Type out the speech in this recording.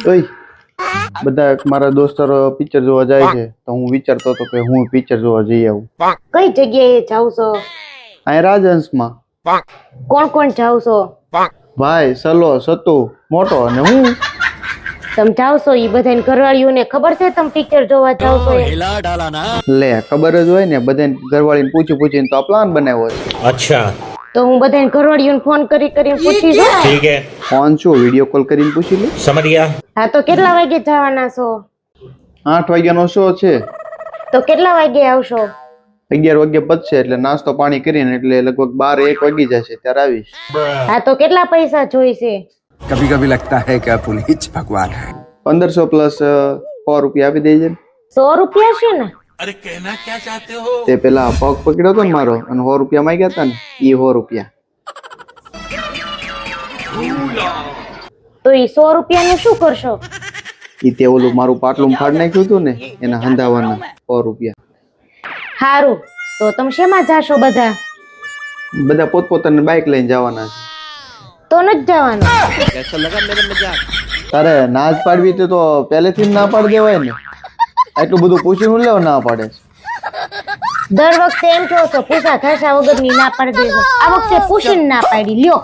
ઓય બધા મારા દોસ્તારો પિક્ચર જોવા જાય છે તો હું વિચારતો હતો કે હું પિક્ચર જોવા જઈ આવું. કઈ જગ્યાએ જાવ છો? અહીં રાજહંસમાં. કોણ કોણ જાવ છો? ભાઈ સલો સતુ મોટો અને હું. તમે જાવ છો ઈ બધાને ઘરવાળીઓને ખબર છે તમે પિક્ચર જોવા જાવ છો? લે ખબર જ હોય ને, બધાને ઘરવાળીને પૂછીને તો આ પ્લાન બનાવ્યો છે. अच्छा તો હું બધાને ઘરવાળીઓને ફોન કરીને પૂછી જોઉં. ठीक है ફોન શું વિડીયો કોલ કરીને પૂછી લે. समझ गया હા તો કેટલા વાગે જવાના છો? 8 વાગ્યાનો શો છે. તો કેટલા વાગે આવશો? 11 વાગે પતશે એટલે નાસ્તો પાણી કરીને એટલે લગભગ 12-1 વાગી જશે ત્યારે આવીશ. હા તો કેટલા પૈસા જોઈશે? कभी कभी लगता है कि पुनीत भगवान है 1500 પ્લસ 100 રૂપિયા આપી દેજે. 100 રૂપિયા છે ને? તે પેલા પગ પકડ્યો હતો ને મારો અને 100 રૂપિયા માંગ્યા હતા ને ઈ 100 રૂપિયા. તો ઈ 100 રૂપિયાનું શું કરશો? ઈ તે ઓલું મારું પાટલું ફાડ નાખ્યું હતું ને એના હંધાવાના 100 રૂપિયા. હારું તો તમે શેમાં જાશો બધા? બધા પોતપોતાની બાઇક લઈને જવાના છે. તો નથી જવાનું. તારે ના જ પાડવી હતી તો પહેલેથી જ ના પાડી દેવાય ને. એટલું બધું પૂછીને હું લેવા ના પાડે છે. દર વખતે એમ કહો છો પૂછા ઘાસા વગરની ના પાડી દેજો. આ વખતે પૂછીને ના પાડી લ્યો.